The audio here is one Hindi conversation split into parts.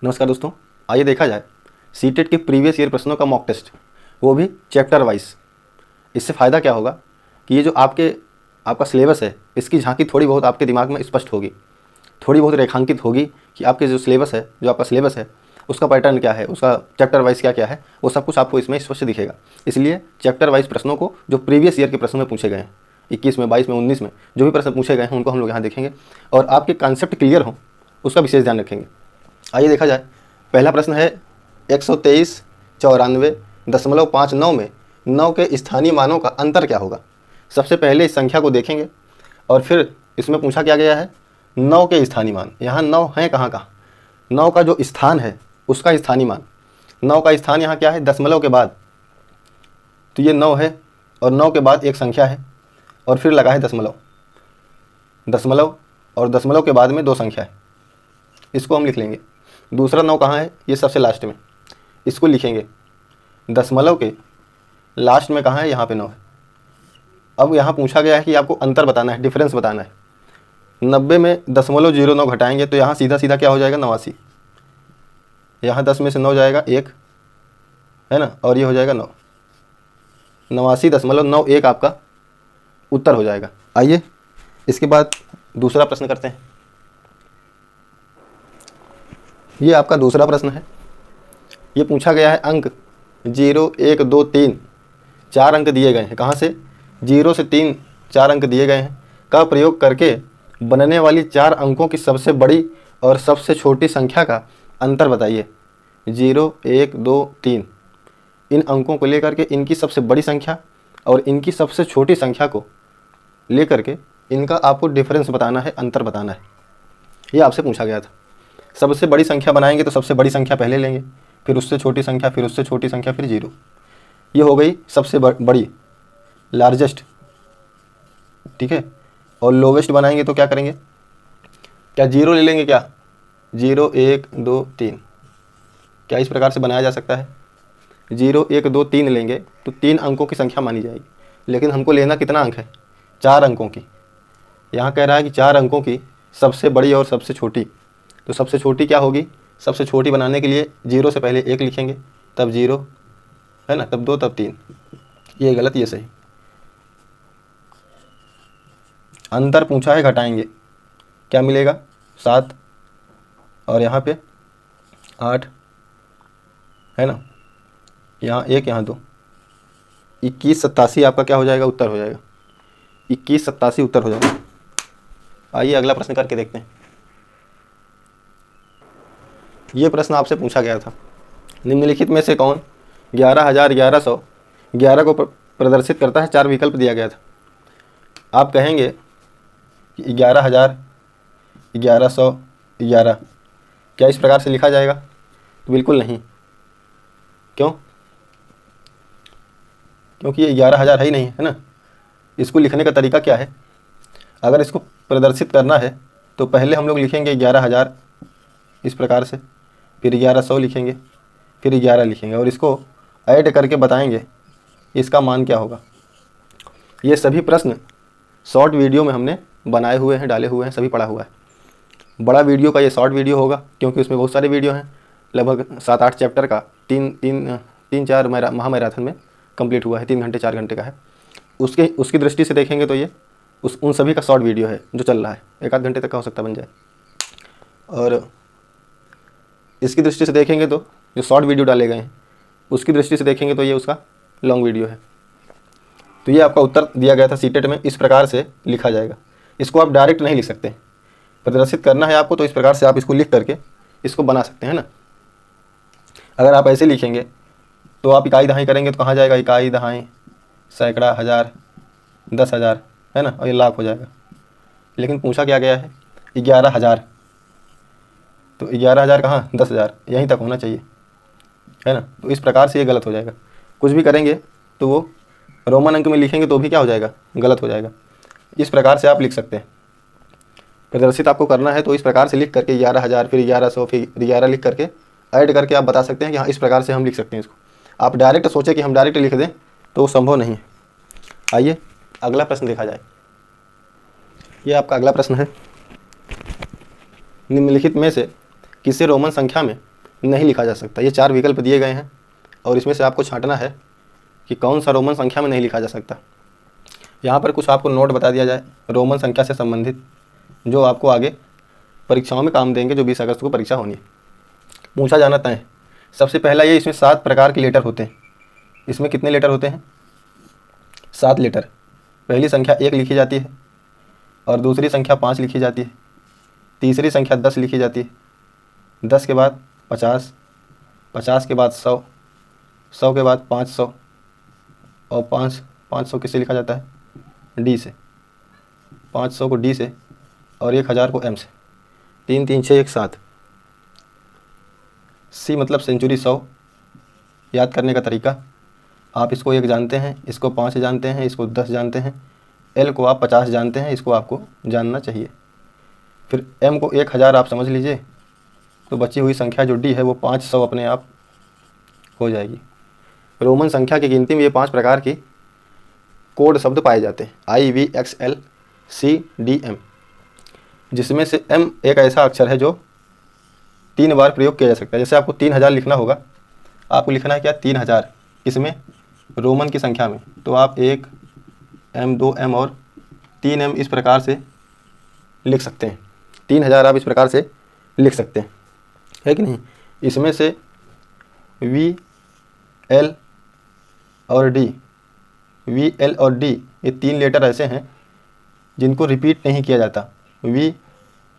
नमस्कार दोस्तों, आइए देखा जाए सीटेट के प्रीवियस ईयर प्रश्नों का मॉक टेस्ट, वो भी चैप्टर वाइज। इससे फ़ायदा क्या होगा कि ये जो आपका सिलेबस है, इसकी झांकी थोड़ी बहुत आपके दिमाग में स्पष्ट होगी, थोड़ी बहुत रेखांकित होगी कि आपके जो सिलेबस है, जो आपका सिलेबस है उसका पैटर्न क्या है, उसका चैप्टर वाइज क्या क्या है, वो सब कुछ आपको इसमें स्पष्ट दिखेगा। इसलिए चैप्टर वाइज प्रश्नों को, जो प्रीवियस ईयर के प्रश्नों में पूछे गए हैं, 21 में, 22 में, 19 में जो भी प्रश्न पूछे गए हैं उनको हम लोग यहाँ देखेंगे और आपके कॉन्सेप्ट क्लियर हो उसका विशेष ध्यान रखेंगे। आइए देखा जाए। पहला प्रश्न है 123.94.59 में 9 के स्थानीय मानों का अंतर क्या होगा। सबसे पहले इस संख्या को देखेंगे और फिर इसमें पूछा क्या गया है 9 के स्थानीय मान। यहाँ 9 है कहाँ का, 9 का जो स्थान है उसका स्थानीय मान। 9 का स्थान यहाँ क्या है, दशमलव के बाद, तो ये 9 है और 9 के बाद एक संख्या है और फिर लगा है दशमलव, दशमलव और दशमलव के बाद में दो संख्या है, इसको हम लिख लेंगे। दूसरा 9 कहाँ है, ये सबसे लास्ट में, इसको लिखेंगे। दशमलव के लास्ट में कहाँ है, यहाँ पे 9 है। अब यहाँ पूछा गया है कि आपको अंतर बताना है, डिफरेंस बताना है। 90 में 0.09 घटाएंगे तो यहाँ सीधा सीधा क्या हो जाएगा 89। यहाँ 10 में से 9 जाएगा 1 है ना, और ये हो जाएगा 9, 89.91 आपका उत्तर हो जाएगा। आइए इसके बाद दूसरा प्रश्न करते हैं। ये आपका दूसरा प्रश्न है। ये पूछा गया है अंक 0, 1, 2, 3 4 अंक दिए गए हैं। कहाँ से, 0 से 3 4 अंक दिए गए हैं का प्रयोग करके बनने वाली 4 अंकों की सबसे बड़ी और सबसे छोटी संख्या का अंतर बताइए। 0, 1, 2, 3 इन अंकों को लेकर के इनकी सबसे बड़ी संख्या और इनकी सबसे छोटी संख्या को लेकर के इनका आपको डिफरेंस बताना है, अंतर बताना है। ये आपसे पूछा गया था। सबसे बड़ी संख्या बनाएंगे तो सबसे बड़ी संख्या पहले लेंगे, फिर उससे छोटी संख्या, फिर उससे छोटी संख्या, फिर 0। ये हो गई सबसे बड़ी, लार्जेस्ट, ठीक है। और लोवेस्ट बनाएंगे तो क्या करेंगे, क्या 0 ले लेंगे, क्या 0, 1, 2, 3, क्या इस प्रकार से बनाया जा सकता है। 0, 1, 2, 3 लेंगे तो 3 अंकों की संख्या मानी जाएगी, लेकिन हमको लेना कितना अंक है, 4 अंकों की। यहाँ कह रहा है कि 4 अंकों की सबसे बड़ी और सबसे छोटी, तो सबसे छोटी क्या होगी, सबसे छोटी बनाने के लिए 0 से पहले 1 लिखेंगे, तब 0 है ना, तब 2, तब 3। ये गलत, ये सही। अंतर पूछा है, घटाएंगे, क्या मिलेगा 7 और यहाँ पे 8 है ना, यहाँ 1, यहाँ 2, 2187 आपका क्या हो जाएगा, उत्तर हो जाएगा। 2187 उत्तर हो जाएगा। आइए अगला प्रश्न करके देखते हैं। ये प्रश्न आपसे पूछा गया था, निम्नलिखित में से कौन 11,1111 को प्रदर्शित करता है। 4 विकल्प दिया गया था। आप कहेंगे कि 11,000, 1111 क्या इस प्रकार से लिखा जाएगा, तो बिल्कुल नहीं। क्यों, क्योंकि ये 11,000 है ही नहीं, है ना। इसको लिखने का तरीका क्या है, अगर इसको प्रदर्शित करना है तो पहले हम लोग लिखेंगे 11,000 इस प्रकार से, फिर 1100 लिखेंगे, फिर 11 लिखेंगे और इसको ऐड करके बताएंगे इसका मान क्या होगा। ये सभी प्रश्न शॉर्ट वीडियो में हमने बनाए हुए हैं, डाले हुए हैं, सभी पढ़ा हुआ है। बड़ा वीडियो का ये शॉर्ट वीडियो होगा क्योंकि उसमें बहुत सारे वीडियो हैं, लगभग 7-8 चैप्टर का 3-4 महामैराथन में कंप्लीट हुआ है। 3 घंटे 4 घंटे का है। उसकी दृष्टि से देखेंगे तो ये उन सभी का शॉर्ट वीडियो है जो चल रहा है, 1-8 घंटे तक का हो सकता बन जाए। और इसकी दृष्टि से देखेंगे तो जो शॉर्ट वीडियो डाले गए हैं उसकी दृष्टि से देखेंगे तो ये उसका लॉन्ग वीडियो है। तो ये आपका उत्तर दिया गया था सीटेट में, इस प्रकार से लिखा जाएगा। इसको आप डायरेक्ट नहीं लिख सकते, प्रदर्शित करना है आपको तो इस प्रकार से आप इसको लिख करके इसको बना सकते हैं ना। अगर आप ऐसे लिखेंगे तो आप इकाई दहाई करेंगे तो कहाँ जाएगा, इकाई दहाई, सैकड़ा, हज़ार, 10,000 है ना, और ये लाख हो जाएगा। लेकिन पूछा क्या गया है 11,000, तो 11,000 कहाँ, 10,000, यहीं तक होना चाहिए, है ना। तो इस प्रकार से ये गलत हो जाएगा। कुछ भी करेंगे तो वो रोमन अंक में लिखेंगे तो भी क्या हो जाएगा, गलत हो जाएगा। इस प्रकार से आप लिख सकते हैं। प्रदर्शित आपको करना है तो इस प्रकार से लिख करके 11,000, फिर 1100, फिर 11 लिख करके ऐड करके आप बता सकते हैं कि हाँ इस प्रकार से हम लिख सकते हैं इसको। आप डायरेक्ट सोचें कि हम डायरेक्ट लिख दें तो वो संभव नहीं है। आइए अगला प्रश्न देखा जाए। ये आपका अगला प्रश्न है, निम्नलिखित में से किसे रोमन संख्या में नहीं लिखा जा सकता। ये 4 विकल्प दिए गए हैं और इसमें से आपको छांटना है कि कौन सा रोमन संख्या में नहीं लिखा जा सकता। यहाँ पर कुछ आपको नोट बता दिया जाए रोमन संख्या से संबंधित, जो आपको आगे परीक्षाओं में काम देंगे, जो 20 अगस्त को परीक्षा होनी है। पूछा जाना तय। सबसे पहला ये, इसमें 7 प्रकार के लेटर होते हैं। इसमें कितने लेटर होते हैं? 7 लेटर। पहली संख्या 1 लिखी जाती है और दूसरी संख्या 5 लिखी जाती है, तीसरी संख्या 10 लिखी जाती है, 10 के बाद 50, 50 के बाद 100, 100 के बाद 500 और 500 किससे लिखा जाता है? डी से। 500 को डी से और 1000 को एम से। 3 3 6 1 7। सी मतलब सेंचुरी 100। याद करने का तरीका, आप इसको 1 जानते हैं, इसको 5 जानते हैं, इसको 10 जानते हैं, एल को आप 50 जानते हैं, इसको आपको जानना चाहिए। फिर एम को 1000 आप समझ लीजिए, तो बची हुई संख्या जो डी है वो 500 अपने आप हो जाएगी। रोमन संख्या की गिनती में ये 5 प्रकार की कोड शब्द पाए जाते हैं, IVXL CDM, जिसमें से M एक ऐसा अक्षर है जो 3 बार प्रयोग किया जा सकता है। जैसे आपको 3000 लिखना होगा, आपको लिखना है क्या? 3000 इसमें रोमन की संख्या में, तो आप 1 M 2 M और 3 M इस प्रकार से लिख सकते हैं। 3000 आप इस प्रकार से लिख सकते हैं, है कि नहीं? इसमें से V L और D, V L और D ये 3 लेटर ऐसे हैं जिनको रिपीट नहीं किया जाता। V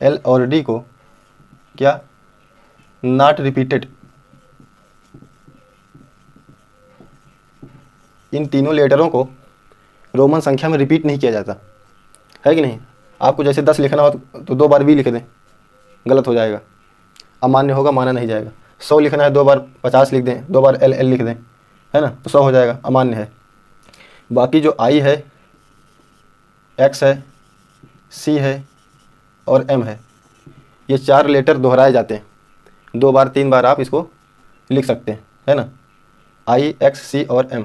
L और D को क्या? Not repeated. इन तीनों लेटरों को रोमन संख्या में रिपीट नहीं किया जाता, है कि नहीं? आपको जैसे 10 लिखना हो तो 2 बार V लिख दें, गलत हो जाएगा, अमान्य होगा, माना नहीं जाएगा। 100 लिखना है 2 बार 50 लिख दें, 2 बार L लिख दें, है ना, तो 100 हो जाएगा, अमान्य है। बाकी जो I है, X है, C है और M है, ये 4 लेटर दोहराए जाते हैं। 2 बार 3 बार आप इसको लिख सकते हैं, है ना। I, X, C और M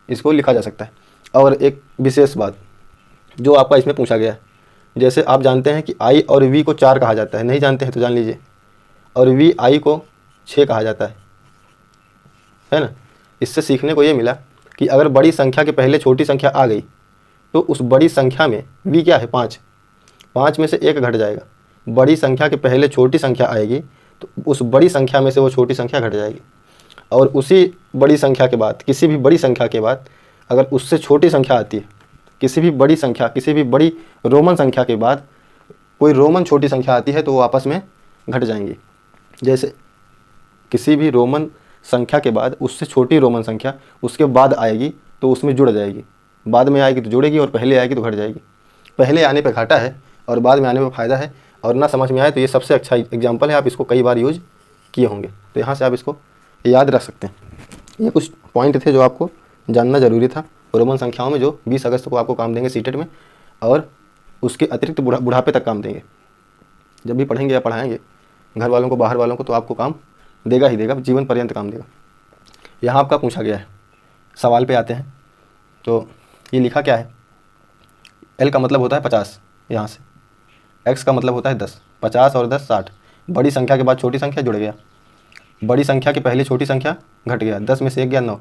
इसको लिखा जा सकता है। और एक विशेष बात जो आपका इसमें पूछा गया है, जैसे आप जानते हैं कि I और V को 4 कहा जाता है, नहीं जानते हैं तो जान लीजिए, और V I को 6 कहा जाता है ना। इससे सीखने को ये मिला कि अगर बड़ी संख्या के पहले छोटी संख्या आ गई तो उस बड़ी संख्या में V क्या है? 5, 5 में से 1 घट जाएगा। बड़ी संख्या के पहले छोटी संख्या आएगी तो उस बड़ी संख्या में से वो छोटी संख्या घट जाएगी, और उसी बड़ी संख्या के बाद, किसी भी बड़ी संख्या के बाद अगर उससे छोटी संख्या आती है, किसी भी बड़ी संख्या, किसी भी बड़ी रोमन संख्या के बाद कोई रोमन छोटी संख्या आती है तो वो आपस में घट जाएंगी। जैसे किसी भी रोमन संख्या के बाद उससे छोटी रोमन संख्या उसके बाद आएगी तो उसमें जुड़ जाएगी, बाद में आएगी तो जुड़ेगी और पहले आएगी तो घट जाएगी। पहले आने पे घाटा है और बाद में आने पे फ़ायदा है, और ना समझ में आए तो ये सबसे अच्छा एग्जाम्पल है, आप इसको कई बार यूज किए होंगे, तो यहाँ से आप इसको याद रख सकते हैं। ये कुछ पॉइंट थे जो आपको जानना ज़रूरी था रोमन संख्याओं में, जो 20 अगस्त को आपको काम देंगे सीटेट में, और उसके अतिरिक्त बुढ़ापे तक काम देंगे। जब भी पढ़ेंगे या पढ़ाएंगे घर वालों को, बाहर वालों को, तो आपको काम देगा ही देगा, जीवन पर्यंत काम देगा। यहाँ आपका पूछा गया है, सवाल पे आते हैं। तो ये लिखा क्या है? L का मतलब होता है 50, यहाँ से X का मतलब होता है 10, 50 और 10 60। बड़ी संख्या के बाद छोटी संख्या जुड़ गया, बड़ी संख्या के पहले छोटी संख्या घट गया, 10 में से 1 गया 9,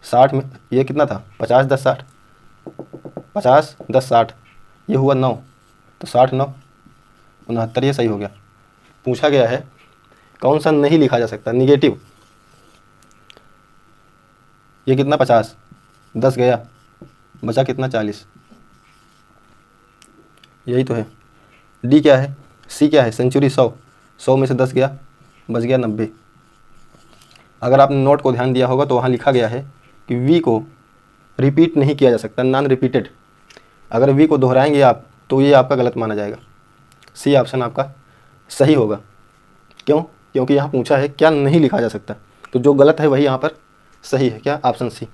60 में ये कितना था? 50 10 60, 50 10 60, ये हुआ 9, तो 60 9 69, ये सही हो गया। पूछा गया है कौन सा नहीं लिखा जा सकता? निगेटिव। ये कितना? 50, 10 गया, बचा कितना? 40, यही तो है। डी क्या है? सी क्या है? सेंचुरी 100, 100 में से 10 गया, बच गया 90। अगर आपने नोट को ध्यान दिया होगा तो वहाँ लिखा गया है कि वी को रिपीट नहीं किया जा सकता, नॉन रिपीटेड। अगर वी को दोहराएंगे आप तो ये आपका गलत माना जाएगा। सी ऑप्शन आपका सही होगा। क्यों? क्योंकि यहाँ पूछा है क्या नहीं लिखा जा सकता, तो जो गलत है वही यहाँ पर सही है। क्या? Option C.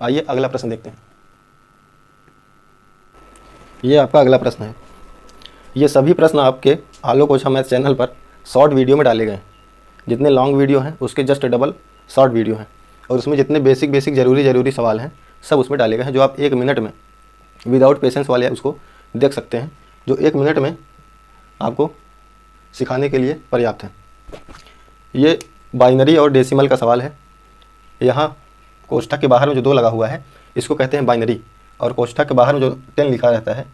आइए अगला प्रश्न देखते हैं। ये आपका अगला प्रश्न है। ये सभी प्रश्न आपके आलोक ओझा मैथ चैनल पर शॉर्ट वीडियो में डाले गए हैं। जितने लॉन्ग वीडियो हैं उसके जस्ट डबल शॉर्ट वीडियो हैं, और उसमें जितने बेसिक ज़रूरी सवाल हैं सब उसमें डाले गए हैं, जो आप 1 मिनट में विदाउट पेशेंस वाले उसको देख सकते हैं, जो 1 मिनट में आपको सिखाने के लिए पर्याप्त है। ये बाइनरी और डेसिमल का सवाल है। यहाँ कोष्ठक के बाहर में जो 2 लगा हुआ है इसको कहते हैं बाइनरी, और कोष्ठक के बाहर में जो 10 लिखा रहता है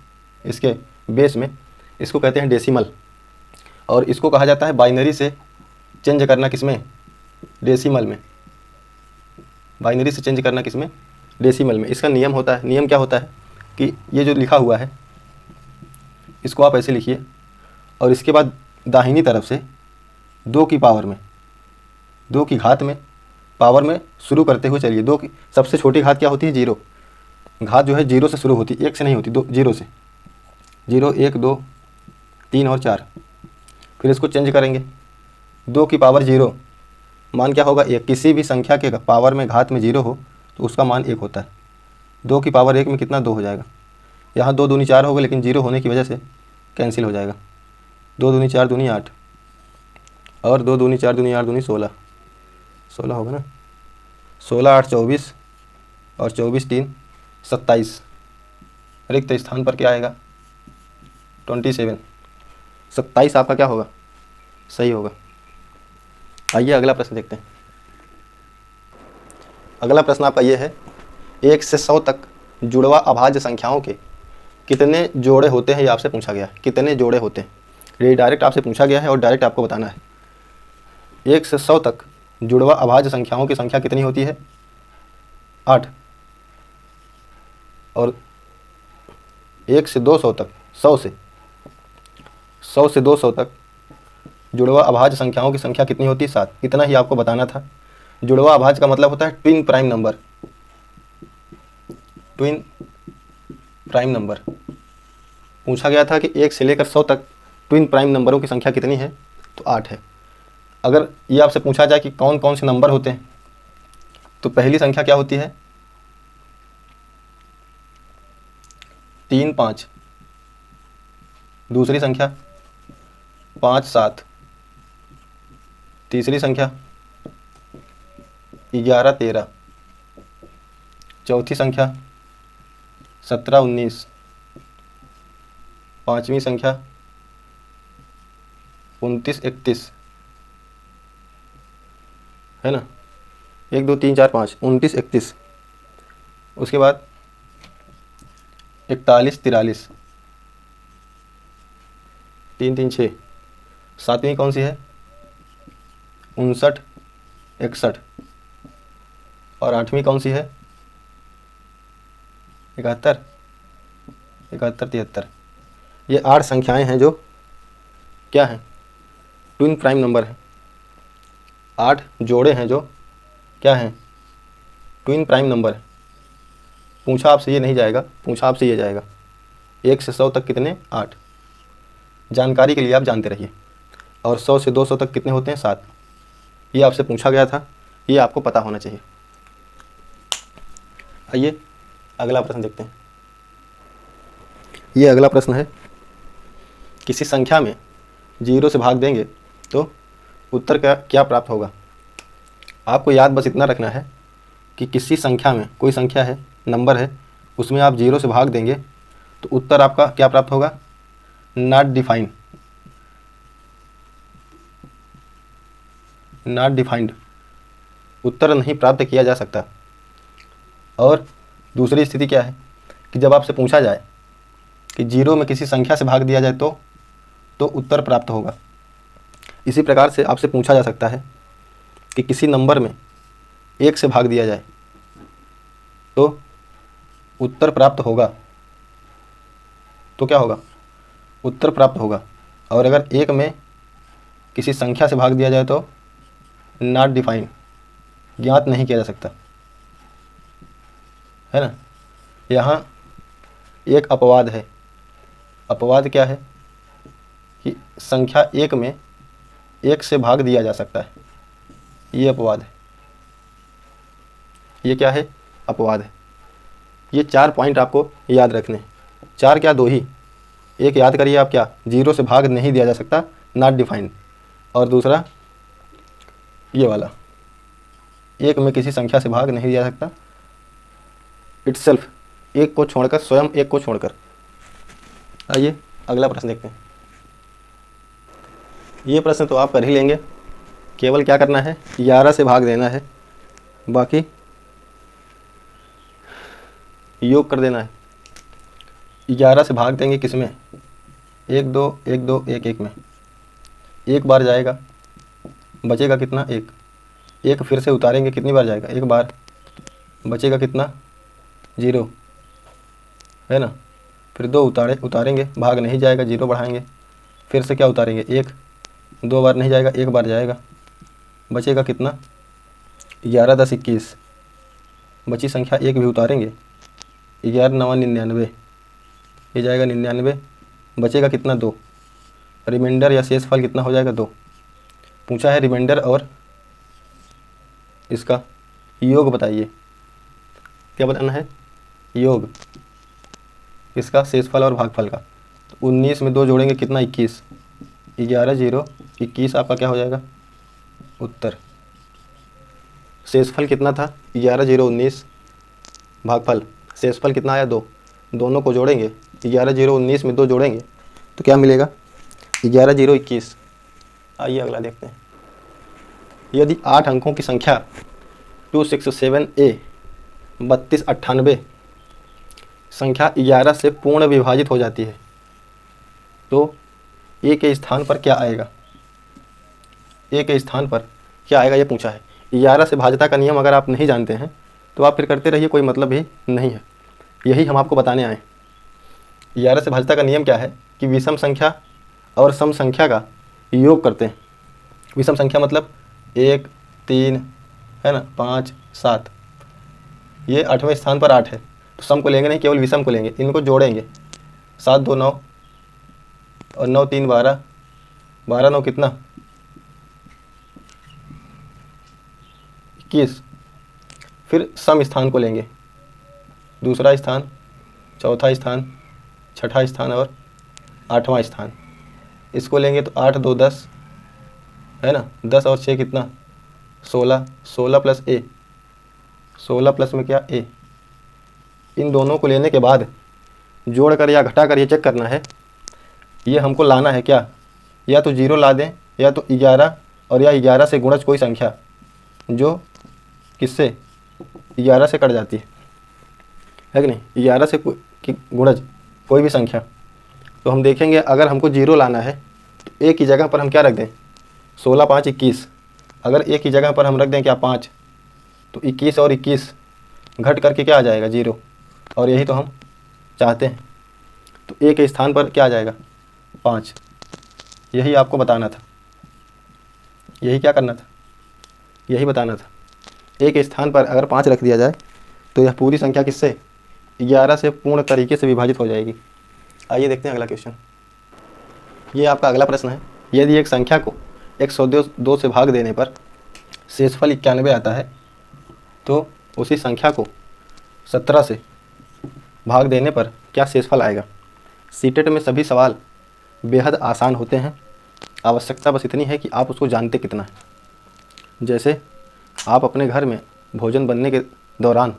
इसके बेस में इसको कहते हैं डेसिमल। और इसको कहा जाता है बाइनरी से चेंज करना किसमें, डेसिमल में। बाइनरी से चेंज करना किसमें, डेसिमल में। इसका नियम होता है, नियम क्या होता है कि ये जो लिखा हुआ है इसको आप ऐसे लिखिए, और इसके बाद दाहिनी तरफ से 2 की पावर में, 2 की घात में, पावर में शुरू करते हुए चलिए। 2 की सबसे छोटी घात क्या होती है, 0। घात जो है 0 से शुरू होती है, 1 से नहीं होती, 0 से। 0, 1, 2, 3 और 4। फिर इसको चेंज करेंगे, 2 की पावर 0, मान क्या होगा, 1। किसी भी संख्या के पावर में घात में 0 हो तो उसका मान 1 होता है। 2 की पावर 1 में कितना, 2 हो जाएगा। यहाँ 2 दूनी 4 होगा, लेकिन 0 होने की वजह से कैंसिल हो जाएगा। 2 दूनी 4 दूनी 8, और 2 दूनी 4 दूनी 8 दूनी 16, 16 होगा ना। 16, 8, 24, और 24, 3, 27। रिक्त स्थान पर क्या आएगा, 27। 27 आपका क्या होगा, सही होगा। आइए अगला प्रश्न देखते हैं। अगला प्रश्न आपका ये है, 1 से 100 तक जुड़वा अभाज्य संख्याओं के कितने जोड़े होते हैं, ये आपसे पूछा गया है। कितने जोड़े होते हैं, ये डायरेक्ट आपसे पूछा गया है और डायरेक्ट आपको बताना है। 1 से 100 तक जुड़वा अभाज्य संख्याओं की संख्या कितनी होती है, 8। और 1 से 200 तक, 100 से 200 तक जुड़वा अभाज्य संख्याओं की संख्या कितनी होती है, 7। इतना ही आपको बताना था। जुड़वा अभाज्य का मतलब होता है twin prime number. Twin prime number पूछा गया था कि 1 से लेकर 100 तक ट्विन प्राइम नंबरों की संख्या कितनी है, तो 8 है। अगर ये आपसे पूछा जाए कि कौन कौन से नंबर होते हैं, तो पहली संख्या क्या होती है, 3, 5। दूसरी संख्या 5, 7। तीसरी संख्या 11, 13। चौथी संख्या 17, 19। पांचवी संख्या 29, 31, है ना। 1, 2, 3, 4, 5, 29, 31। उसके बाद 41, 43, 3, 3, 6। सातवीं कौन सी है, 59, 61। और आठवीं कौन सी है, 71, 71, 73। ये 8 संख्याएं हैं जो क्या हैं, ट्विन प्राइम नंबर हैं। 8 जोड़े हैं जो क्या हैं, ट्विन प्राइम नंबर है। पूछा आपसे ये नहीं जाएगा, पूछा आपसे ये जाएगा। 1 से 100 तक कितने, 8। जानकारी के लिए आप जानते रहिए। और 100 से 200 तक कितने होते हैं, 7। ये आपसे पूछा गया था, ये आपको पता होना चाहिए। आइए अगला प्रश्न देखते हैं। ये अगला प्रश्न है, किसी संख्या में 0 से भाग देंगे तो उत्तर का क्या प्राप्त होगा। आपको याद बस इतना रखना है कि किसी संख्या में, कोई संख्या है, नंबर है, उसमें आप 0 से भाग देंगे तो उत्तर आपका क्या प्राप्त होगा, नॉट डिफाइंड। नॉट डिफाइंड, उत्तर नहीं प्राप्त किया जा सकता। और दूसरी स्थिति क्या है कि जब आपसे पूछा जाए कि 0 में किसी संख्या से भाग दिया जाए तो उत्तर प्राप्त होगा। इसी प्रकार से आपसे पूछा जा सकता है कि किसी नंबर में 1 से भाग दिया जाए तो उत्तर प्राप्त होगा, तो क्या होगा, उत्तर प्राप्त होगा। और अगर 1 में किसी संख्या से भाग दिया जाए तो नॉट डिफाइंड, ज्ञात नहीं किया जा सकता, है ना। यहाँ एक अपवाद है। अपवाद क्या है कि संख्या 1 में 1 से भाग दिया जा सकता है, ये अपवाद है। ये क्या है, अपवाद है। ये 4 पॉइंट आपको याद रखने हैं। 4 क्या, 2 ही। एक याद करिए आप, क्या, 0 से भाग नहीं दिया जा सकता, नॉट डिफाइंड। और दूसरा ये वाला, 1 में किसी संख्या से भाग नहीं दिया जा सकता, इटसेल्फ, एक को छोड़कर, स्वयं एक को छोड़कर। आइए अगला प्रश्न देखते हैं। ये प्रश्न तो आप कर ही लेंगे केवल क्या करना है, 11 से भाग देना है, बाकी योग कर देना है। 11 से भाग देंगे किस में, 1 2 1 2 1 1 में, एक बार जाएगा, बचेगा कितना, 1 1 फिर से उतारेंगे, कितनी बार जाएगा, एक बार, बचेगा कितना, 0 है ना। फिर 2 उतारेंगे, भाग नहीं जाएगा, 0 बढ़ाएंगे, फिर से क्या उतारेंगे, 1 2 बार नहीं जाएगा, एक बार जाएगा, बचेगा कितना, 11 10 21, बची संख्या 1 भी उतारेंगे, 11 9 99, ये जाएगा 99, बचेगा कितना, 2, रिमाइंडर या शेषफल कितना हो जाएगा, 2। पूछा है रिमाइंडर और इसका योग बताइए, क्या बताना है, योग इसका शेषफल और भागफल का। तो 19 में 2 जोड़ेंगे कितना, 21, 11 0 21 आपका क्या हो जाएगा उत्तर। शेषफल कितना था, 11 0 19, भागफल शेषफल कितना आया, 2, दोनों को जोड़ेंगे, 11 0 19 में 2 जोड़ेंगे तो क्या मिलेगा, 11 0 21। आइए अगला देखते हैं। यदि 8 अंकों की संख्या 267A 3298 संख्या 11 से पूर्ण विभाजित हो जाती है तो A के स्थान पर क्या आएगा, A के स्थान पर क्या आएगा ये पूछा है। 11 से भाज्यता का नियम अगर आप नहीं जानते हैं तो आप फिर करते रहिए, कोई मतलब भी नहीं है, यही हम आपको बताने आए। 11 से भाज्यता का नियम क्या है कि विषम संख्या और सम संख्या का योग करते हैं। विषम संख्या मतलब 1 3 है ना, 5 7, ये 8वें स्थान पर 8 है तो सम को लेंगे नहीं, केवल विषम को लेंगे, इनको जोड़ेंगे, 7 2 9 और 9 3 12, 12 9 कितना 21। फिर सम स्थान को लेंगे, दूसरा स्थान, चौथा स्थान, छठा स्थान और 8वां स्थान, इसको लेंगे तो 8 2 10 है ना, 10 और 6 कितना 16, 16 प्लस A, 16 प्लस में क्या A। इन दोनों को लेने के बाद जोड़ कर या घटा कर ये चेक करना है, ये हमको लाना है क्या, या तो 0 ला दें या तो 11 और या 11 से गुणज कोई संख्या जो किससे 11 से कट जाती है कि नहीं, 11 से गुणज कोई भी संख्या। तो हम देखेंगे अगर हमको 0 लाना है तो एक ही जगह पर हम क्या रख दें, 16 5 21, अगर एक ही जगह पर हम रख दें क्या 5, तो 21 और 21 घट करके क्या आ जाएगा 0, और यही तो हम चाहते हैं। तो एक के स्थान पर क्या आ जाएगा 5, यही आपको बताना था, यही क्या करना था, यही बताना था। एक के स्थान पर अगर 5 रख दिया जाए तो यह पूरी संख्या किससे 11 से पूर्ण तरीके से विभाजित हो जाएगी। आइए देखते हैं अगला क्वेश्चन। ये आपका अगला प्रश्न है, यदि एक संख्या को 102 से भाग देने पर शेषफल 91 आता है तो उसी संख्या को 17 से भाग देने पर क्या शेषफल आएगा। सीटेट में सभी सवाल बेहद आसान होते हैं, आवश्यकता बस इतनी है कि आप उसको जानते कितना है। जैसे आप अपने घर में भोजन बनने के दौरान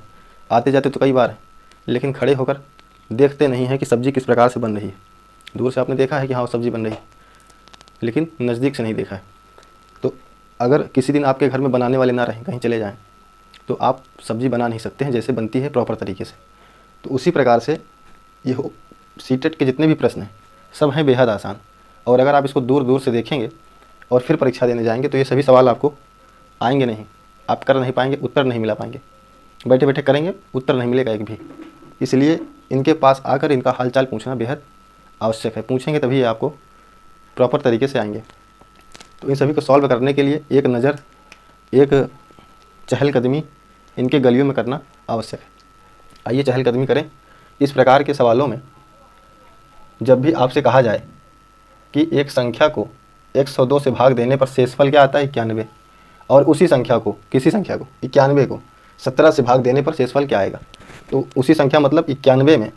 आते जाते तो कई बार, लेकिन खड़े होकर देखते नहीं हैं कि सब्ज़ी किस प्रकार से बन रही है। दूर से आपने देखा है कि हाँ सब्ज़ी बन रही है, लेकिन नज़दीक से नहीं देखा है। तो अगर किसी दिन आपके घर में बनाने वाले ना रहें, कहीं चले जाएं, तो आप सब्ज़ी बना नहीं सकते हैं जैसे बनती है प्रॉपर तरीके से। तो उसी प्रकार से ये सीटेट के जितने भी प्रश्न हैं सब हैं बेहद आसान, और अगर आप इसको दूर दूर से देखेंगे और फिर परीक्षा देने जाएंगे तो ये सभी सवाल आपको आएंगे नहीं, आप कर नहीं पाएंगे, उत्तर नहीं मिला पाएंगे। बैठे बैठे करेंगे उत्तर नहीं मिलेगा एक भी। इसलिए इनके पास आकर इनका हालचाल पूछना बेहद आवश्यक है, पूछेंगे तभी ये आपको प्रॉपर तरीके से आएंगे। तो इन सभी को सॉल्व करने के लिए एक नज़र, एक चहलकदमी इनके गलियों में करना आवश्यक है। आइए चहलकदमी करें। इस प्रकार के सवालों में जब भी आपसे कहा जाए कि एक संख्या को 102 से भाग देने पर शेषफल क्या आता है 91, और उसी संख्या को, किसी संख्या को 91 को 17 से भाग देने पर शेषफल क्या आएगा, तो उसी संख्या मतलब 91 में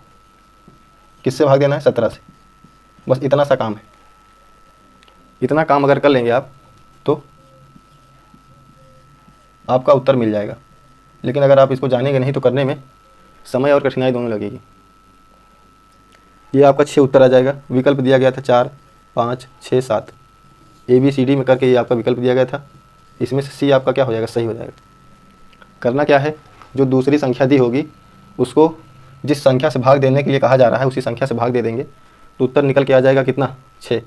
किससे भाग देना है 17 से, बस इतना सा काम है। इतना काम अगर कर लेंगे आप तो आपका उत्तर मिल जाएगा। लेकिन अगर आप इसको जानेंगे नहीं तो करने में समय और कठिनाई दोनों लगेगी। ये आपका 6 उत्तर आ जाएगा। विकल्प दिया गया था 4 5 6 7, ABCD में करके ये आपका विकल्प दिया गया था। इसमें से सी आपका क्या हो जाएगा, सही हो जाएगा। करना क्या है, जो दूसरी संख्या दी होगी उसको जिस संख्या से भाग देने के लिए कहा जा रहा है उसी संख्या से भाग दे देंगे तो उत्तर निकल के आ जाएगा कितना, 6।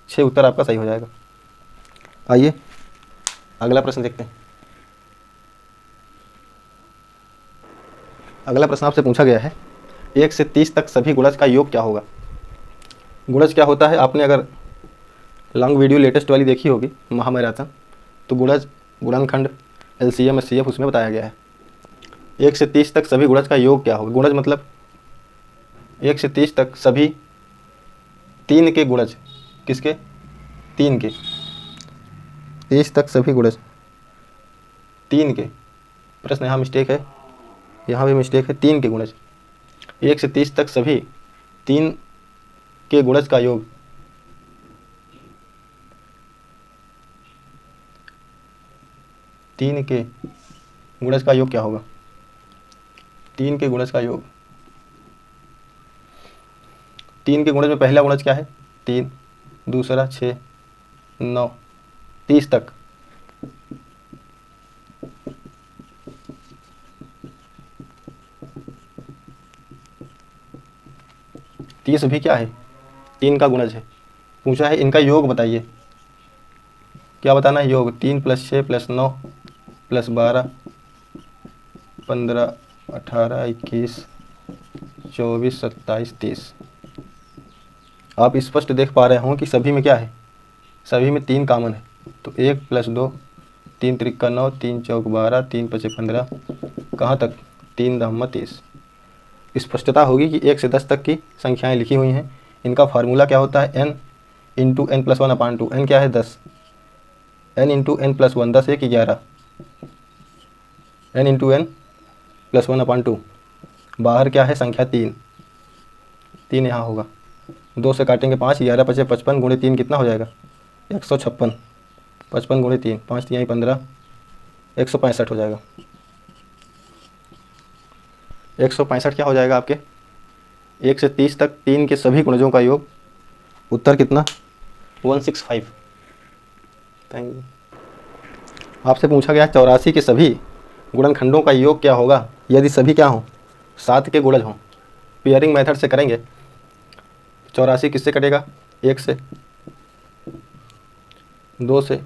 6 उत्तर आपका सही हो जाएगा। आइए अगला प्रश्न देखते हैं। अगला प्रश्न आपसे पूछा गया है 1 से 30 तक सभी गुणज का योग क्या होगा। गुणज क्या होता है, आपने अगर लॉन्ग वीडियो लेटेस्ट वाली देखी होगी महामैराथन, तो गुणज, गुणनखंड, LCM HCF उसमें बताया गया है। 1 से 30 तक सभी गुणज का योग क्या होगा। गुणज मतलब 1 से 30 तक सभी 3 के गुणज, किसके, 3 के। 30 तक सभी गुणज 3 के, प्रश्न यहाँ मिस्टेक है, यहाँ भी मिस्टेक है, 3 के गुणज। 1 से 30 तक सभी 3 के गुणज का योग, 3 के गुणज का योग क्या होगा। 3 के गुणज का योग, 3 के गुणज में पहला गुणज क्या है, 3, दूसरा 6, 9, 30 तक। तीस भी क्या है, 3 का गुणज है। पूछा है इनका योग बताइए, क्या बताना है योग। 3 + 6 + 9 + 12 15 18 21 24 27 30। आप स्पष्ट देख पा रहे हों कि सभी में क्या है, सभी में 3 कॉमन है। तो 1 + 2, 3 × 3 = 9, 3 × 4 = 12, 3 × 5 = 15, कहाँ तक, 3 × 10 = 30। स्पष्टता होगी कि 1 से 10 तक की संख्याएं लिखी हुई हैं। इनका फार्मूला क्या होता है, n × n + 1/2। n क्या है, 10, n × n + 1, 10 × 1 = 11, n × n + 1/2। बाहर क्या है, संख्या 3, 3 यहाँ होगा, 2 से काटेंगे 5, 11 × 5 = 55, गुणे 3 कितना हो जाएगा, 156, 55 × 3, 5 × 3 = 15, 165 हो जाएगा। 165 क्या हो जाएगा आपके, 1 से 30 तक 3 के सभी गुणजों का योग, उत्तर कितना, 165। Thank you. आपसे पूछा गया 84 के सभी गुणनखंडों का योग क्या होगा यदि सभी क्या हों, 7 के गुणज हों। पेयरिंग मेथड से करेंगे। 84 किससे कटेगा, 1 से, 2 से,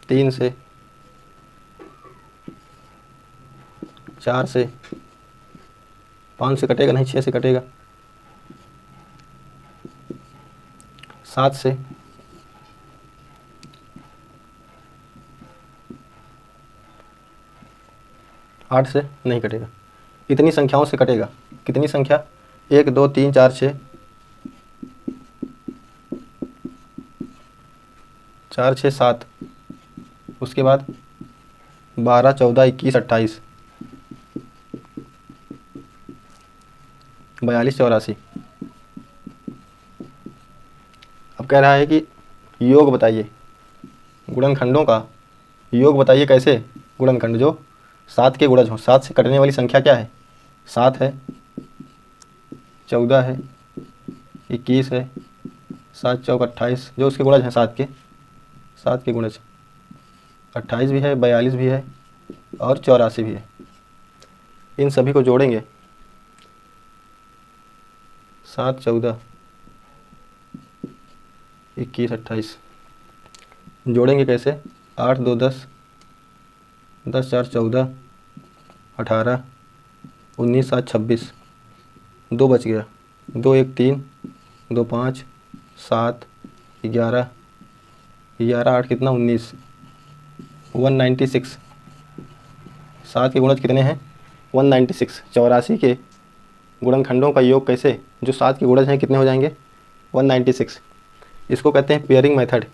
3 से, 4 से, 5 से कटेगा नहीं, 6 से कटेगा, 7 से, 8 से नहीं कटेगा। इतनी संख्याओं से कटेगा। कितनी संख्या, 1 2 3 4 6, 4 6 7, उसके बाद 12 14 21 28 42 84। अब कह रहा है कि योग बताइए, गुणनखंडों का योग बताइए। कैसे, गुणनखंड जो 7 के गुणज हों। 7 से कटने वाली संख्या क्या है, 7 है, 14 है, 21 है, 7 × 4 = 28, जो उसके गुणज हैं 7 के गुणज 28 भी है, 42 भी है और 84 भी है। इन सभी को जोड़ेंगे, 7 14 21 28, जोड़ेंगे कैसे, 8 2 10, 10 4 14, 18, 19 7 26, 2 बच गया, 2 1 3, 2 5 7 11, 11 8 कितना, 19, 196। 7 के गुणज कितने हैं, 196। 84 के गुणनखंडों का योग कैसे, जो 7 के गुणज हैं कितने हो जाएंगे, 196। इसको कहते हैं पेयरिंग मेथड।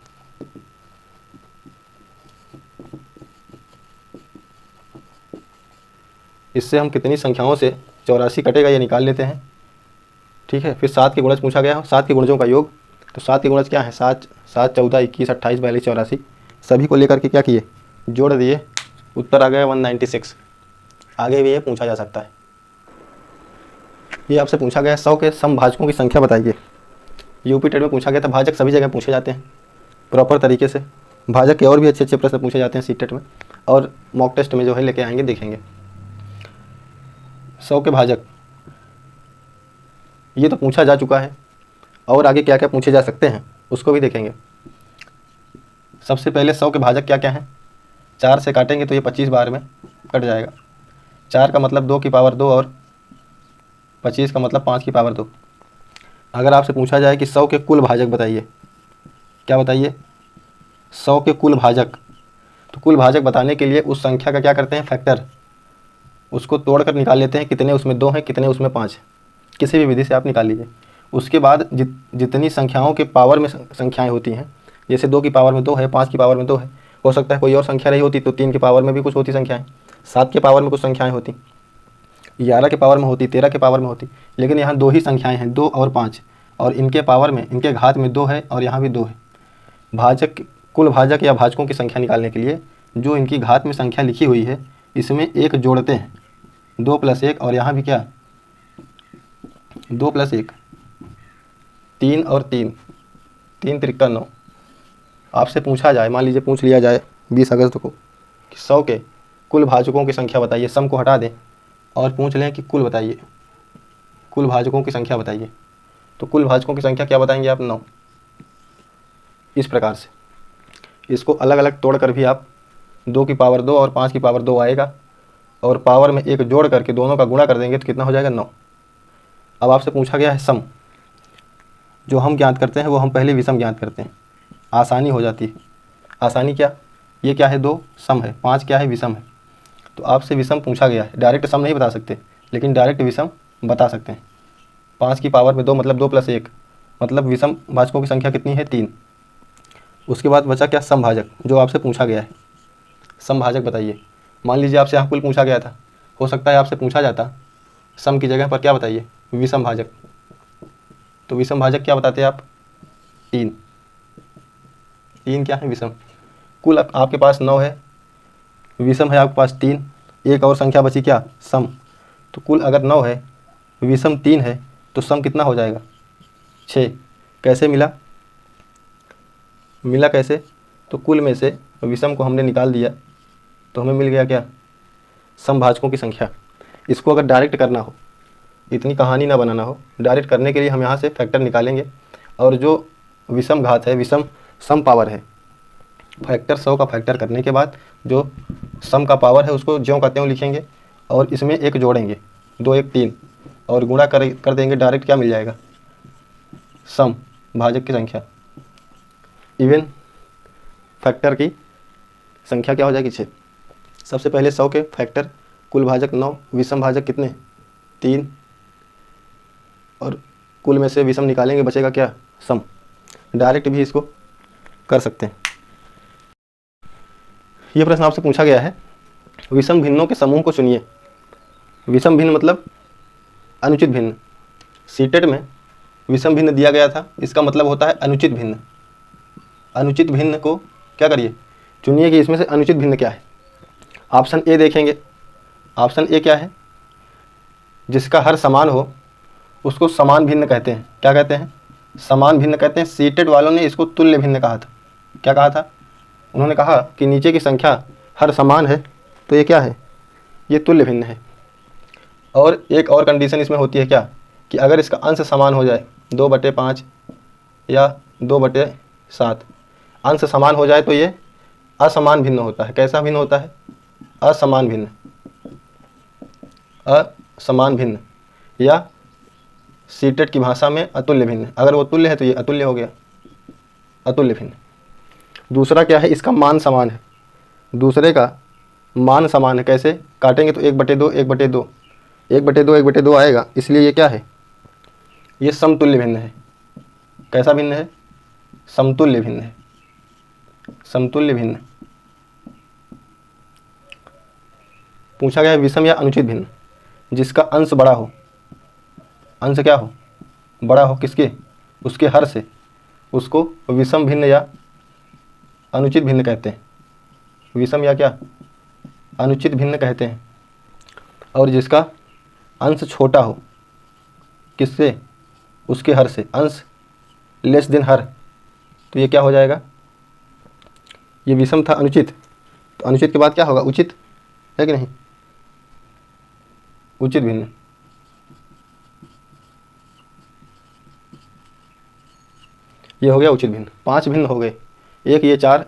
इससे हम कितनी संख्याओं से 84 कटेगा ये निकाल लेते हैं। ठीक है, फिर 7 के गुणज पूछा गया, 7 के गुणजों का योग। तो 7 के गुणज क्या है, 7 7 14 21 28 42 84, सभी को लेकर के क्या किए, जोड़ दिए, उत्तर आ गया 196। आगे भी ये पूछा जा सकता है। ये आपसे पूछा गया 100 के समभाजकों की संख्या बताइए। यूपी टेट में पूछा गया था। भाजक सभी जगह पूछे जाते हैं प्रॉपर तरीके से। भाजक के और भी अच्छे अच्छे प्रश्न पूछे जाते हैं सीटेट में, और मॉक टेस्ट में जो है लेके आएंगे, देखेंगे। 100 के भाजक ये तो पूछा जा चुका है, और आगे क्या क्या पूछे जा सकते हैं उसको भी देखेंगे। सबसे पहले 100 के भाजक क्या क्या हैं। 4 से काटेंगे तो ये 25 बार में कट जाएगा। 4 का मतलब 2 की पावर 2 और 25 का मतलब 5 की पावर 2। अगर आपसे पूछा जाए कि 100 के कुल भाजक बताइए, क्या बताइए, 100 के कुल भाजक, तो कुल भाजक बताने के लिए उस संख्या का क्या करते हैं, फैक्टर, उसको तोड़कर निकाल लेते हैं कितने उसमें 2 हैं, कितने उसमें 5 है। किसी भी विधि से आप निकाल लीजिए। उसके बाद जितनी संख्याओं के पावर में संख्याएं होती हैं, जैसे 2 की पावर में 2 है, 5 की पावर में 2 है, हो सकता है कोई और संख्या रही होती तो 3 की पावर में भी कुछ होती संख्याएं, 7 के पावर में कुछ संख्याएं होती, 11 के पावर में होती, 13 के पावर में होती, लेकिन यहाँ 2 ही संख्याएं हैं, 2 और 5, और इनके पावर में, इनके घात में 2 है और यहाँ भी 2 है। भाजक, कुल भाजक या भाजकों की संख्या निकालने के लिए जो इनकी घात में संख्या लिखी हुई है, इसमें 1 जोड़ते हैं, 2 + 1, और यहाँ भी क्या, 2 + 1, 3 और 3, 3 × 9। आपसे पूछा जाए, मान लीजिए पूछ लिया जाए 20 अगस्त को कि 100 के कुल भाजकों की संख्या बताइए, सम को हटा दें और पूछ लें कि कुल बताइए, कुल भाजकों की संख्या बताइए, तो कुल भाजकों की संख्या क्या बताएंगे आप, 9। इस प्रकार से इसको अलग अलग तोड़ कर भी आप 2 की पावर 2 और 5 की पावर 2 आएगा, और पावर में 1 जोड़ करके दोनों का गुणा कर देंगे तो कितना हो जाएगा, 9। अब आपसे पूछा गया है सम, जो हम ज्ञात करते हैं वो हम पहले विषम ज्ञात करते हैं, आसानी हो जाती है। आसानी क्या, ये क्या है, 2 सम है, 5 क्या है, विषम है। तो आपसे विषम पूछा गया है, डायरेक्ट सम नहीं बता सकते, लेकिन डायरेक्ट विषम बता सकते हैं। 5 की पावर में 2 मतलब 2 + 1, मतलब विषम भाजकों की संख्या कितनी है, 3। उसके बाद बचा क्या, समभाजक, जो आपसे पूछा गया है। समभाजक बताइए। मान लीजिए आपसे यहाँ कुल पूछा गया था, हो सकता है आपसे पूछा जाता सम की जगह पर क्या बताइए, विषम भाजक। तो विषम भाजक क्या बताते हैं आप, 3। 3 क्या है, विषम। कुल आपके पास 9 है, विषम है आपके पास 3, एक और संख्या बची क्या, सम। तो कुल अगर 9 है, विषम 3 है, तो सम कितना हो जाएगा, 6। कैसे मिला, मिला कैसे, तो कुल में से विषम को हमने निकाल दिया तो हमें मिल गया क्या, समभाजकों की संख्या। इसको अगर डायरेक्ट करना हो, इतनी कहानी ना बनाना हो, डायरेक्ट करने के लिए हम यहाँ से फैक्टर निकालेंगे, और जो विषम घात है, विषम सम पावर है, फैक्टर 100 का फैक्टर करने के बाद जो सम का पावर है उसको ज्यों का त्यों लिखेंगे, और इसमें 1 जोड़ेंगे, 2 1 3, और गुणा कर देंगे, डायरेक्ट क्या मिल जाएगा, सम भाजक की संख्या। इवन फैक्टर की संख्या क्या हो जाएगी, 6। सबसे पहले 100 के फैक्टर, कुल भाजक 9, विषम भाजक कितने, 3, और कुल में से विषम निकालेंगे, बचेगा क्या, सम। डायरेक्ट भी इसको कर सकते हैं। ये प्रश्न आपसे पूछा गया है, विषम भिन्नों के समूह को चुनिए। विषम भिन्न मतलब अनुचित भिन्न। सीटेट में विषम भिन्न दिया गया था, इसका मतलब होता है अनुचित भिन्न। अनुचित भिन्न को क्या करिए, चुनिए कि इसमें से अनुचित भिन्न क्या है। ऑप्शन ए देखेंगे, ऑप्शन ए क्या है, जिसका हर समान हो उसको समान भिन्न कहते हैं। क्या कहते हैं, समान भिन्न कहते हैं। सीटेट वालों ने इसको तुल्य भिन्न कहा था। क्या कहा था, उन्होंने कहा कि नीचे की संख्या हर समान है तो ये क्या है, ये तुल्य भिन्न है। और एक और कंडीशन इसमें होती है क्या, कि अगर इसका अंश समान हो जाए, 2/5 या 2/7, अंश समान हो जाए तो ये असमान भिन्न होता है। कैसा भिन्न होता है, असमान भिन्न, असमान भिन्न, या सीटेट की भाषा में अतुल्य भिन्न। अगर वो तुल्य है तो ये अतुल्य हो गया, अतुल्य भिन्न। दूसरा क्या है, इसका मान समान है। दूसरे का मान समान है, कैसे काटेंगे तो 1/2 1/2 1/2 1/2 आएगा, इसलिए ये क्या है, ये समतुल्य भिन्न है। कैसा भिन्न है, समतुल्य भिन्न है, समतुल्य भिन्न। पूछा गया है विषम या अनुचित भिन्न, जिसका अंश बड़ा हो। अंश क्या हो, बड़ा हो, किसके, उसके हर से, उसको विषम भिन्न या अनुचित भिन्न कहते हैं। विषम या क्या, अनुचित भिन्न कहते हैं। और जिसका अंश छोटा हो, किससे, उसके हर से, अंश लेस देन हर, तो ये क्या हो जाएगा, ये विषम था अनुचित, तो अनुचित के बाद क्या होगा, उचित, है कि नहीं, उचित भिन्न। ये हो गया उचित भिन्न। 5 भिन्न हो गए, एक ये 4,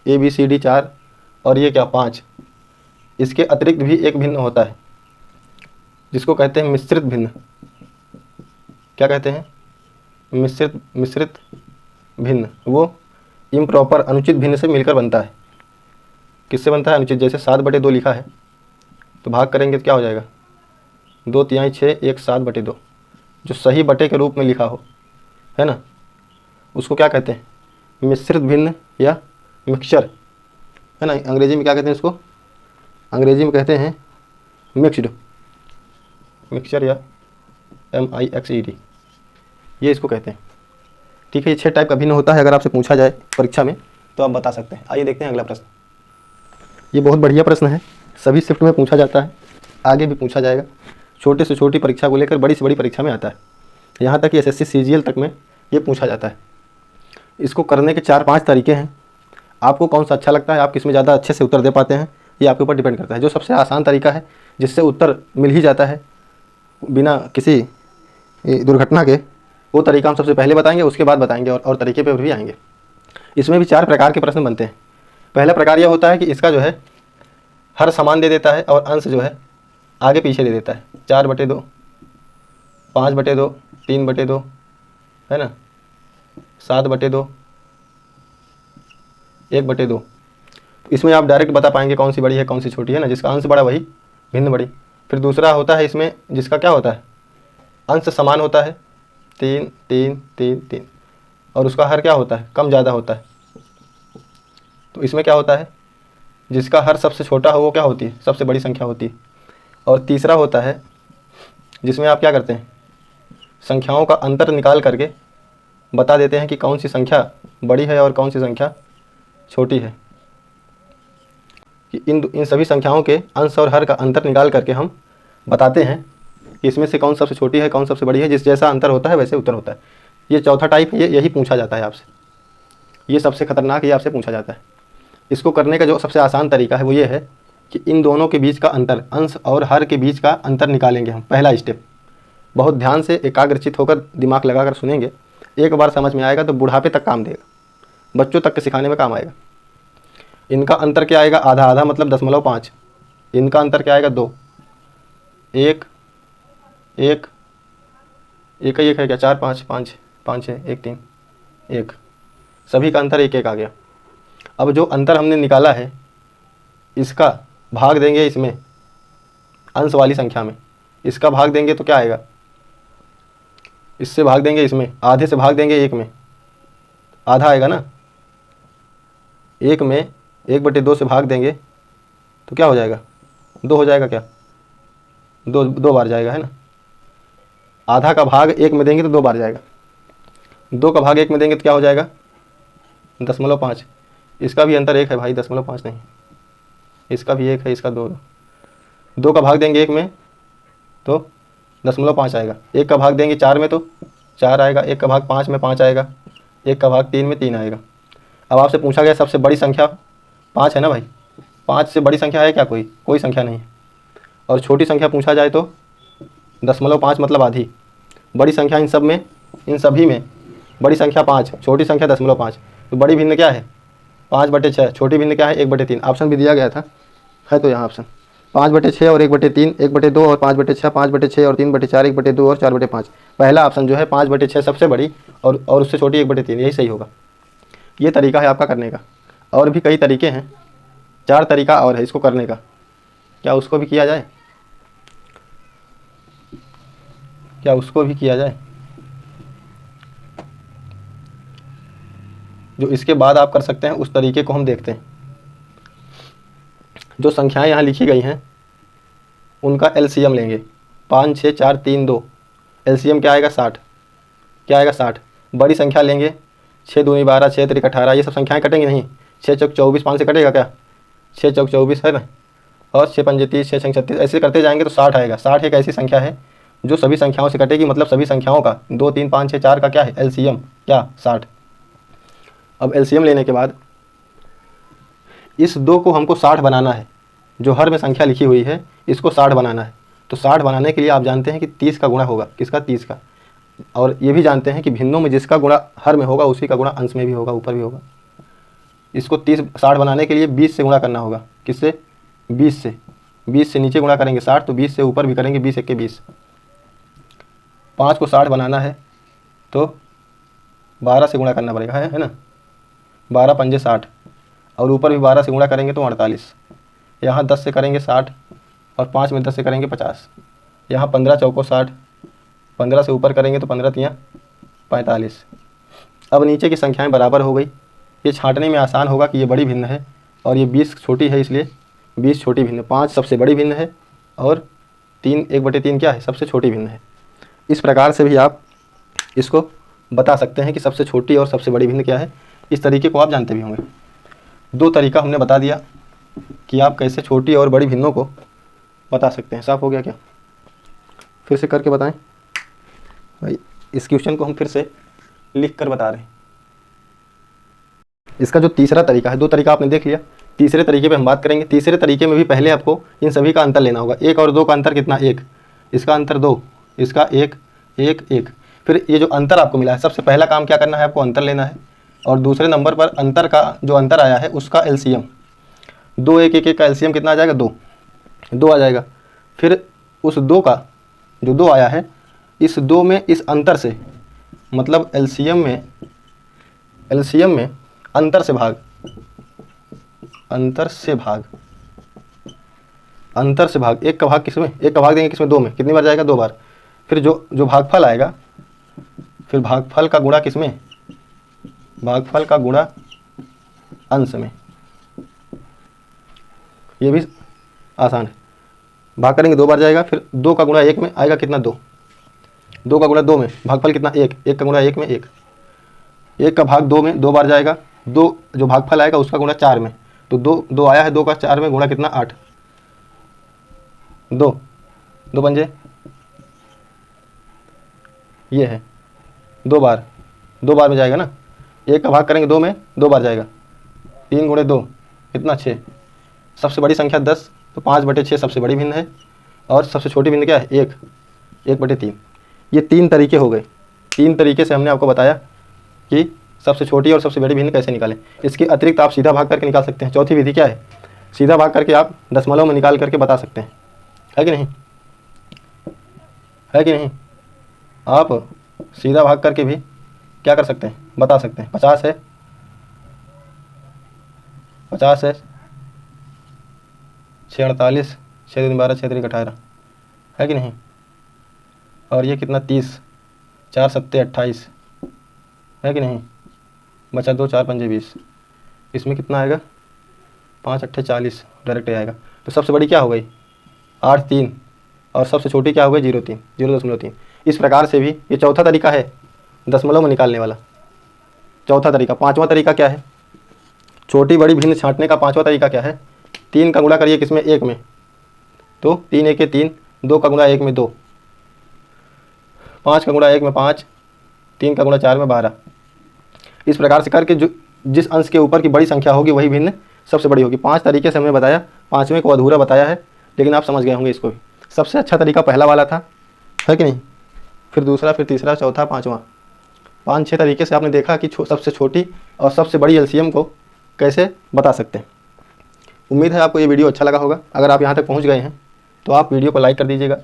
ABCD 4 और ये क्या 5। इसके अतिरिक्त भी एक भिन्न होता है जिसको कहते हैं मिश्रित भिन्न। क्या कहते हैं, मिश्रित भिन्न। वो इम्प्रॉपर अनुचित भिन्न से मिलकर बनता है। किससे बनता है, अनुचित। जैसे 7/2 लिखा है तो भाग करेंगे तो क्या हो जाएगा, 2/3 6, 1 7/2। जो सही बटे के रूप में लिखा हो, है ना, उसको क्या कहते हैं, मिश्रित भिन्न या मिक्सचर, है ना। अंग्रेजी में क्या कहते हैं इसको, अंग्रेजी में कहते हैं मिक्सड, मिक्सचर या MIXED, ये इसको कहते हैं। ठीक है, ये 6 टाइप का भिन्न होता है। अगर आपसे पूछा जाए परीक्षा में तो आप बता सकते हैं। आइए देखते हैं अगला प्रश्न। ये बहुत बढ़िया प्रश्न है, सभी शिफ्ट में पूछा जाता है, आगे भी पूछा जाएगा। छोटे से छोटी परीक्षा को लेकर बड़ी से बड़ी परीक्षा में आता है, यहाँ तक कि SSC CGL तक में ये पूछा जाता है। इसको करने के 4-5 तरीके हैं। आपको कौन सा अच्छा लगता है, आप किसमें ज़्यादा अच्छे से उत्तर दे पाते हैं, ये आपके ऊपर डिपेंड करता है। जो सबसे आसान तरीका है, जिससे उत्तर मिल ही जाता है बिना किसी दुर्घटना के, वो तरीका हम सबसे पहले बताएंगे, उसके बाद बताएंगे और तरीके पे भी आएंगे। इसमें भी 4 प्रकार के प्रश्न बनते हैं। पहला प्रकार यह होता है कि इसका जो है हर समान दे देता है और अंश जो है आगे पीछे दे देता है। 4/2, 5/2, 3/2, है ना, 7/2, 1/2। इसमें आप डायरेक्ट बता पाएंगे कौन सी बड़ी है कौन सी छोटी है ना। जिसका अंश बड़ा वही भिन्न बड़ी। फिर दूसरा होता है इसमें जिसका क्या होता है, अंश समान होता है, 3 3 3 3, और उसका हर क्या होता है, कम ज़्यादा होता है। तो इसमें क्या होता है, जिसका हर सबसे छोटा हो वो क्या होती है, सबसे बड़ी संख्या होती है। और तीसरा होता है जिसमें आप क्या करते हैं, संख्याओं का अंतर निकाल करके बता देते हैं कि कौन सी संख्या बड़ी है और कौन सी संख्या छोटी है। कि इन सभी संख्याओं के अंश और हर का अंतर निकाल करके हम बताते हैं कि इसमें से कौन सबसे छोटी है कौन सबसे बड़ी है। जिस जैसा अंतर होता है वैसे उत्तर होता है। ये चौथा टाइप है, यही पूछा जाता है आपसे। ये सबसे खतरनाक ये आपसे पूछा जाता है। इसको करने का जो सबसे आसान तरीका है वो ये है कि इन दोनों के बीच का अंतर, अंश और हर के बीच का अंतर निकालेंगे हम। पहला स्टेप, बहुत ध्यान से एकाग्रचित होकर दिमाग लगाकर सुनेंगे। एक बार समझ में आएगा तो बुढ़ापे तक काम देगा, बच्चों तक के सिखाने में काम आएगा। इनका अंतर क्या आएगा, आधा आधा मतलब 0.5। इनका अंतर क्या आएगा, 2, 1 1 1 1 है क्या, 4 5 5 5 है, 1 3 1, सभी का अंतर 1 1 आ गया। अब जो अंतर हमने निकाला है इसका भाग देंगे इसमें अंश वाली संख्या में, इसका भाग देंगे तो क्या आएगा, इससे भाग देंगे इसमें, आधे से भाग देंगे 1 में, आधा आएगा ना। 1 में 1/2 से भाग देंगे तो क्या हो जाएगा, 2 हो जाएगा क्या, 2 बार जाएगा, है ना। आधा का भाग 1 में देंगे तो 2 बार जाएगा। 2 का भाग 1 में देंगे तो क्या हो जाएगा, 0.5। इसका भी अंतर 1 है भाई, 0.5 नहीं, इसका भी 1 है, इसका 2। 2 का भाग देंगे 1 में तो 0.5 आएगा। 1 का भाग देंगे 4 में तो 4 आएगा। 1 का भाग 5 में 5 आएगा। 1 का भाग 3 में 3 आएगा। अब आपसे पूछा गया सबसे बड़ी संख्या 5 है ना भाई, 5 से बड़ी संख्या है क्या, कोई संख्या नहीं है। और छोटी संख्या पूछा जाए तो 0.5 मतलब आधी। बड़ी संख्या इन सब में, इन सभी में बड़ी संख्या 5, छोटी संख्या 0.5। तो बड़ी भिन्न क्या है, 5/6। छोटी भिन्न क्या है, 1/3। ऑप्शन भी दिया गया था, है तो यहाँ ऑप्शन 5/6 और 1/3, 1/2 और 5/6, 5/6 और 3/4, 1/2 और 4/5। पहला ऑप्शन जो है 5/6 सबसे बड़ी और उससे छोटी 1/3, यही सही होगा। ये तरीका है आपका करने का। और भी कई तरीके हैं, 4 तरीका और है इसको करने का। क्या उसको भी किया जाए, क्या उसको भी किया जाए, जो इसके बाद आप कर सकते हैं उस तरीके को हम देखते हैं। जो संख्याएं यहाँ लिखी गई हैं उनका LCM लेंगे। 5 6 4 3 2, LCM क्या आएगा, 60। क्या आएगा, 60। बड़ी संख्या लेंगे, 6 दूनी 12, 6 त्रिक 18। ये सब संख्याएं कटेंगी नहीं, 6 चौक 24, 5 से कटेगा क्या, 6 चौक 24 है ना, और 6 पंजे 30, 6 छंग 36, ऐसे करते जाएंगे तो 60 आएगा। 60 एक ऐसी संख्या है जो सभी संख्याओं से कटेगी, मतलब सभी संख्याओं का 2 3 5 6 4 का क्या है, LCM क्या, 60। अब LCM लेने के बाद इस 2 को हमको 60 बनाना है, जो हर में संख्या लिखी हुई है इसको 60 बनाना है। तो 60 बनाने के लिए आप जानते हैं कि 30 का गुणा होगा, किसका? 30 का। और ये भी जानते हैं कि भिन्नों में जिसका गुणा हर में होगा उसी का गुणा अंश में भी होगा, ऊपर भी होगा। इसको 60 बनाने के लिए 20 से गुणा करना होगा। किससे? 20 से। 20 से नीचे गुणा करेंगे 60, तो 20 से ऊपर भी करेंगे, 20 1 20। 5 को 60 बनाना है तो 12 से गुणा करना पड़ेगा, है ना। 12 पंजे 60, और ऊपर भी 12 से गुणा करेंगे तो 48। यहाँ 10 से करेंगे 60, और 5 में 10 से करेंगे 50। यहाँ 15 चौको 60, 15 से ऊपर करेंगे तो 15 तियाँ 45। अब नीचे की संख्याएं बराबर हो गई। ये छांटने में आसान होगा कि ये बड़ी भिन्न है और ये 20 छोटी है, इसलिए 20 छोटी भिन्न। 5 सबसे बड़ी भिन्न है और 3 1/3 क्या है? सबसे छोटी भिन्न है। इस प्रकार से भी आप इसको बता सकते हैं कि सबसे छोटी और सबसे बड़ी भिन्न क्या है। इस तरीके को आप जानते भी होंगे। 2 तरीका हमने बता दिया कि आप कैसे छोटी और बड़ी भिन्नों को बता सकते हैं। साफ हो गया क्या? फिर से करके बताएं भाई। इस क्वेश्चन को हम फिर से लिख कर बता रहे हैं। इसका जो तीसरा तरीका है, 2 तरीका आपने देख लिया, तीसरे तरीके पे हम बात करेंगे। तीसरे तरीके में भी पहले आपको इन सभी का अंतर लेना होगा। 1 और 2 का अंतर कितना? 1। इसका अंतर 2, इसका 1 1 1। फिर ये जो अंतर आपको मिला है, सबसे पहला काम क्या करना है? आपको अंतर लेना है, और दूसरे नंबर पर अंतर का जो अंतर आया है उसका एलसीएम। 2 1 1 1 का एलसीएम कितना आ जाएगा? 2 आ जाएगा। फिर उस 2 का जो 2 आया है, इस 2 में इस अंतर से, मतलब एलसीएम में अंतर से भाग, अंतर से भाग 1 का भाग किसमें? 1 का भाग देंगे किसमें? 2 में। कितनी बार जाएगा? 2 बार। फिर जो भागफल आएगा, फिर भागफल का गुणा किसमें? भागफल का गुणा अंश में। ये भी आसान है। भाग करेंगे 2 बार जाएगा, फिर 2 का गुणा 1 में आएगा कितना? 2। 2 का गुणा 2 में भागफल कितना? 1। 1 का गुणा 1 में 1। 1 का भाग 2 में 2 बार जाएगा। 2 जो भागफल आएगा उसका गुणा 4 में, तो 2 आया है। 2 का 4 में गुणा कितना? 8। 2 पंजे ये है 2 बार में जाएगा ना। 1 का भाग करेंगे 2 में, 2 बार जाएगा। 3 गुणे 2 कितना? 6। सबसे बड़ी संख्या 10, तो 5/6 सबसे बड़ी भिन्न है, और सबसे छोटी भिन्न क्या है? 1 1/3। ये 3 तरीके हो गए। 3 तरीके से हमने आपको बताया कि सबसे छोटी और सबसे बड़ी भिन्न कैसे निकालें। इसके अतिरिक्त आप सीधा भाग करके निकाल सकते हैं। चौथी विधि क्या है? सीधा भाग करके आप दशमलव में निकाल करके बता सकते हैं, है कि नहीं? है कि नहीं? आप सीधा भाग करके भी क्या कर सकते हैं? बता सकते हैं। 50 है, 6 48, 6 दूनी 12, 6 3 18, है कि नहीं? और ये कितना? 30, 4 7 28, है कि नहीं? बचा 2 4 5 20। इसमें कितना आएगा? 5 8 40, डायरेक्ट आएगा। तो सबसे बड़ी क्या हो गई? 8 3, और सबसे छोटी क्या हो गई? 0 3, 0.3। इस प्रकार से भी ये चौथा तरीका है दशमलव में निकालने वाला। चौथा तरीका। 5वां तरीका क्या है? छोटी बड़ी भिन्न छांटने का 5वां तरीका क्या है? 3 का गुणा करिए किसमें? 1 में, तो 3 1 3। 2 का गुणा 1 में 2। 5 का गुणा 1 में 5। 3 का गुणा 4 में 12। इस प्रकार से करके जो जिस अंश के ऊपर की बड़ी संख्या होगी वही भिन्न सबसे बड़ी होगी। 5 तरीके से हमने बताया। 5वें को अधूरा बताया है, लेकिन आप समझ गए होंगे इसको भी। सबसे अच्छा तरीका पहला वाला था, है कि नहीं? फिर दूसरा, फिर तीसरा, चौथा, 5वां। 5-6 तरीके से आपने देखा कि सबसे छोटी और सबसे बड़ी एलसीएम को कैसे बता सकते हैं। उम्मीद है आपको ये वीडियो अच्छा लगा होगा। अगर आप यहाँ तक पहुँच गए हैं तो आप वीडियो को लाइक कर दीजिएगा,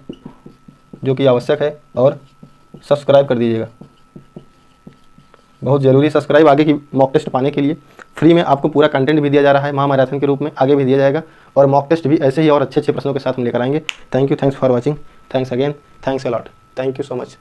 जो कि आवश्यक है, और सब्सक्राइब कर दीजिएगा। बहुत ज़रूरी सब्सक्राइब, आगे की मॉक टेस्ट पाने के लिए। फ्री में आपको पूरा कंटेंट भी दिया जा रहा है महामैराथन के रूप में, आगे भी दिया जाएगा, और मॉक टेस्ट भी ऐसे ही और अच्छे प्रश्नों के साथ हम लेकर आएंगे। Thank you, thanks for watching, thanks again, thanks a lot, thank you so much.